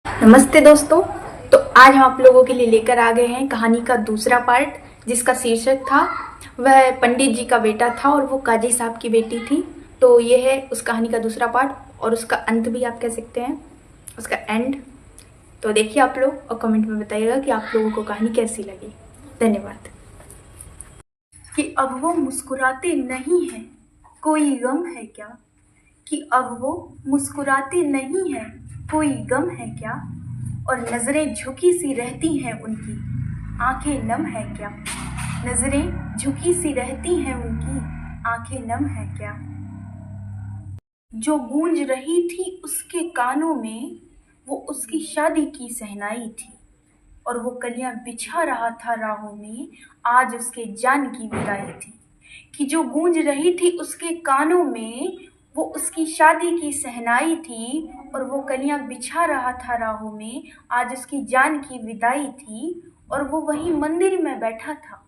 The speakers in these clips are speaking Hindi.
नमस्ते दोस्तों। तो आज हम आप लोगों के लिए लेकर आ गए हैं कहानी का दूसरा पार्ट, जिसका शीर्षक था वह पंडित जी का बेटा था और वो काजी साहब की बेटी थी। तो ये है उस कहानी का दूसरा पार्ट और उसका अंत भी आप कह सकते हैं, उसका एंड। तो देखिए आप लोग और कमेंट में बताइएगा कि आप लोगों को कहानी कैसी लगी। धन्यवाद। कि अब वो मुस्कुराते नहीं हैं, कोई गम है क्या? कि अब वो मुस्कुराते नहीं हैं, कोई गम है क्या? और नजरें झुकी सी रहती हैं उनकी, आंखें नम है क्या? नजरें झुकी सी रहती हैं उनकी, आंखें नम है क्या? जो गूंज रही थी उसके कानों में, वो उसकी शादी की सहनाई थी। और वो कलियां बिछा रहा था राहों में, आज उसके जान की विदाई थी। कि जो गूंज रही थी उसके कानों में, वो उसकी शादी की सहनाई थी। और वो कलियां बिछा रहा था राहों में, आज उसकी जान की विदाई थी। और वो वहीं मंदिर में बैठा था,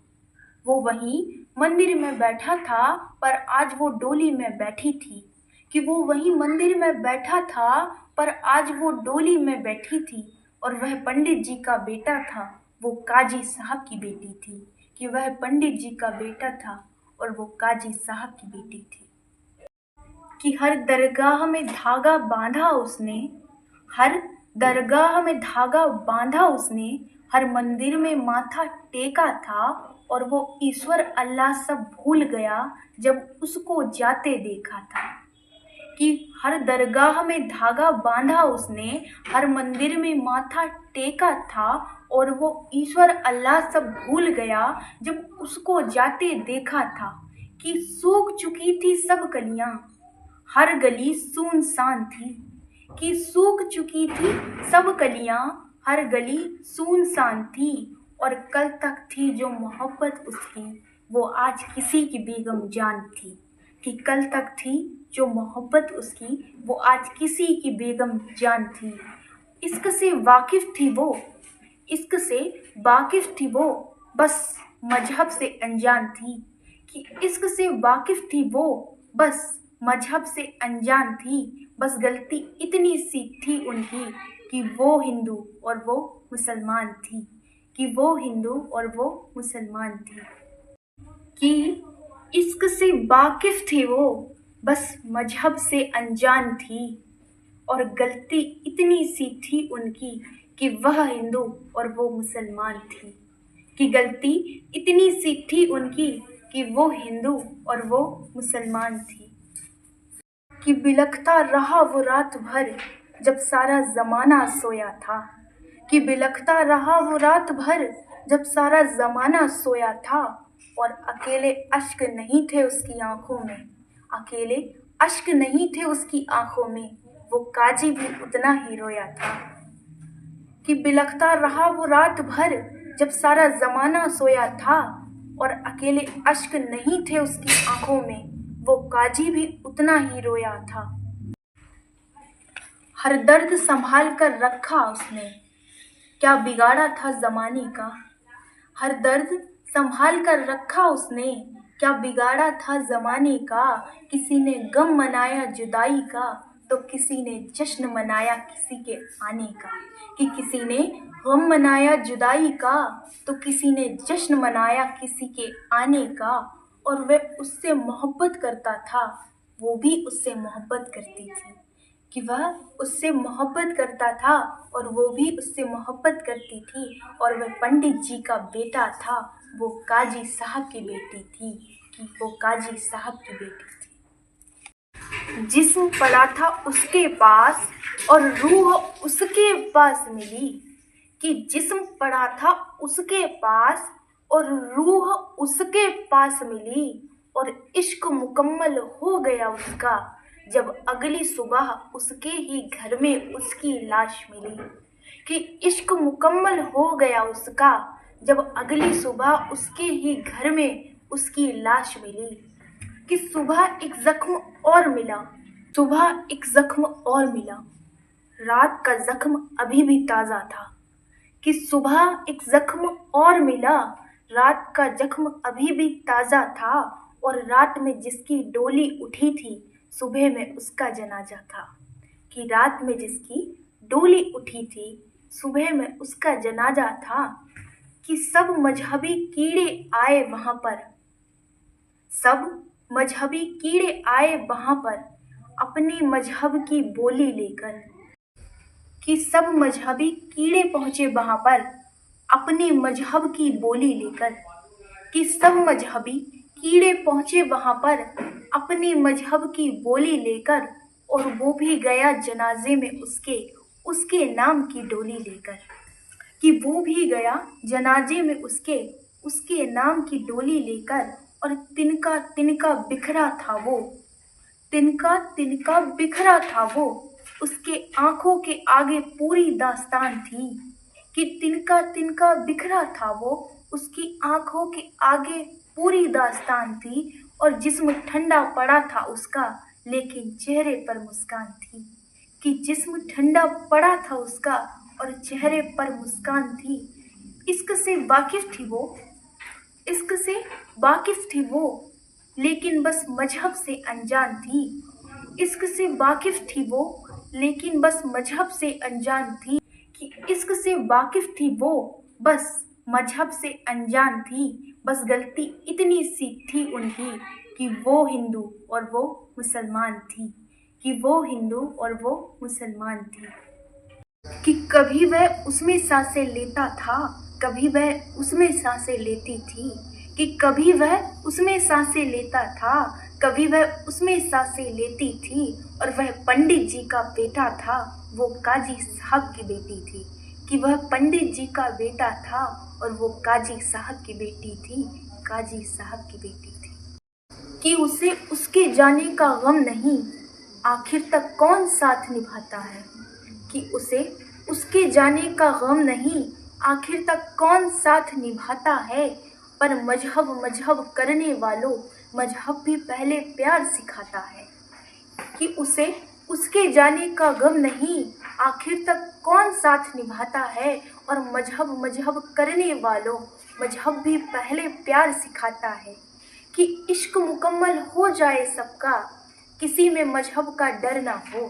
वो वहीं मंदिर में बैठा था, पर आज वो डोली में बैठी थी। कि वो वहीं मंदिर में बैठा था, पर आज वो डोली में बैठी थी। और वह पंडित जी का बेटा था, वो काजी साहब की बेटी थी। कि वह पंडित जी का बेटा था और वो काजी साहब की बेटी थी। कि हर दरगाह में धागा बांधा उसने, हर दरगाह में धागा बांधा उसने, हर मंदिर में माथा टेका था। और वो ईश्वर अल्लाह सब भूल गया जब उसको जाते देखा था। कि हर दरगाह में धागा बांधा उसने, हर मंदिर में माथा टेका था। और वो ईश्वर अल्लाह सब भूल गया जब उसको जाते देखा था। कि सूख चुकी थी सब कलियां, हर गली सुनसान थी। कि सूख चुकी थी सब कलियां, हर गली सुनसान थी। और कल तक थी जो मोहब्बत उसकी, वो आज किसी की बेगम जान थी। कि कल तक थी जो मोहब्बत उसकी, वो आज किसी की बेगम जान थी। इश्क से वाकिफ थी वो, इश्क से वाकिफ थी वो, बस मजहब से अनजान थी। कि इश्क से वाकिफ थी वो, बस मजहब से अनजान थी। बस गलती इतनी सी थी उनकी, कि वो हिंदू और वो मुसलमान थी। कि वो हिंदू और वो मुसलमान थी। कि इश्क से वाकिफ थी वो, बस मजहब से अनजान थी। और गलती इतनी सी थी उनकी, कि वह हिंदू और वो मुसलमान थी। कि गलती इतनी सी थी उनकी, कि वो हिंदू और वो मुसलमान थी। कि बिलखता रहा वो रात भर जब सारा जमाना सोया था। कि बिलखता रहा वो रात भर जब सारा जमाना सोया था। और अकेले अश्क नहीं थे उसकी आंखों में, अकेले अश्क नहीं थे उसकी आंखों में, वो काजी भी उतना ही रोया था। कि बिलखता रहा वो रात भर जब सारा जमाना सोया था। और अकेले अश्क नहीं थे उसकी आंखों में, वो काजी भी उतना ही रोया था। हर दर्द संभाल कर रखा उसने, क्या बिगाड़ा था जमाने का? हर दर्द संभाल कर रखा उसने, क्या बिगाड़ा था जमाने का? किसी ने गम मनाया जुदाई का, तो किसी ने जश्न मनाया किसी के आने का। कि किसी ने गम मनाया जुदाई का, तो किसी ने जश्न मनाया किसी के आने का। और वह उससे मोहब्बत करता था, वो भी उससे मोहब्बत करती थी। कि वह उससे मोहब्बत करता था और वो भी उससे मोहब्बत करती थी। और वह पंडित जी का बेटा था, वो काजी साहब की बेटी थी। कि वो काजी साहब की बेटी थी। जिस्म पड़ा था उसके पास और रूह उसके पास मिली। कि जिस्म पड़ा था उसके पास और रूह उसके पास मिली। और इश्क मुकम्मल हो गया उसका जब अगली सुबह उसके ही घर में उसकी लाश मिली। कि इश्क मुकम्मल हो गया उसका जब अगली सुबह उसके ही घर में उसकी लाश मिली। कि सुबह एक जख्म और मिला, सुबह एक जख्म और मिला, रात का जख्म अभी भी ताज़ा था। कि सुबह एक जख्म और मिला, रात का जख्म अभी भी ताज़ा था। और रात में जिसकी डोली उठी थी, सुबह में उसका जनाजा था। कि रात में जिसकी डोली उठी थी, सुबह में उसका जनाजा था कि सब मजहबी कीड़े आए वहां पर, सब मजहबी कीड़े आए वहां पर अपने मजहब की बोली लेकर, कि सब मजहबी कीड़े पहुंचे वहां पर अपने मजहब की बोली लेकर, कि सब मजहबी कीड़े पहुंचे वहां पर अपने मजहब की बोली लेकर, और वो भी गया जनाजे में उसके उसके नाम की डोली लेकर, कि वो भी गया जनाजे में उसके उसके नाम की डोली लेकर। और तिनका तिनका बिखरा था वो, तिनका तिनका बिखरा था वो, उसके आंखों के आगे पूरी दास्तान थी, कि तिनका तिनका बिखरा था वो, उसकी आंखों के आगे पूरी दास्तान थी। और जिस्म ठंडा पड़ा था उसका, लेकिन चेहरे पर मुस्कान थी, कि जिस्म ठंडा पड़ा था उसका और चेहरे पर मुस्कान थी। इश्क से वाकिफ थी वो, इश्क से वाकिफ थी वो, लेकिन बस मजहब से अनजान थी। इश्क से वाकिफ थी वो, लेकिन बस मजहब से अनजान थी, कि इश्क से वाकिफ थी वो, बस मजहब से अनजान थी। बस गलती इतनी सी थी उनकी, कि वो हिंदू और वो मुसलमान थी, कि वो हिंदू और वो मुसलमान थी। कि कभी वह उसमें सांसें लेता था, कभी वह उसमें सांसें लेती थी, कि कभी वह उसमें सांसें लेता था, कभी वह उसमें सांसें लेती थी। और वह पंडित जी का बेटा था, वो काजी साहब की बेटी थी, कि वह पंडित जी का बेटा था और वो काजी साहब की बेटी थी, काजी साहब की बेटी थी। कि उसे उसके जाने का गम नहीं, आखिर तक कौन साथ निभाता है, कि उसे उसके जाने का गम नहीं, आखिर तक कौन साथ निभाता है। पर मजहब मजहब करने वालों, मजहब भी पहले प्यार सिखाता है, कि उसे उसके जाने का गम नहीं, आखिर तक कौन साथ निभाता है। और मजहब मजहब करने वालों, मजहब भी पहले प्यार सिखाता है, कि इश्क मुकम्मल हो जाए सबका, किसी में मजहब का डर ना हो,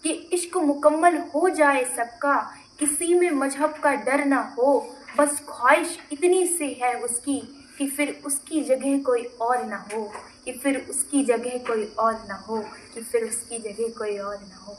कि इश्क मुकम्मल हो जाए सबका, किसी में मजहब का डर ना हो। बस ख्वाहिश इतनी से है उसकी, कि फिर उसकी जगह कोई और ना हो, कि फिर उसकी जगह कोई और ना हो, कि फिर उसकी जगह कोई और ना हो।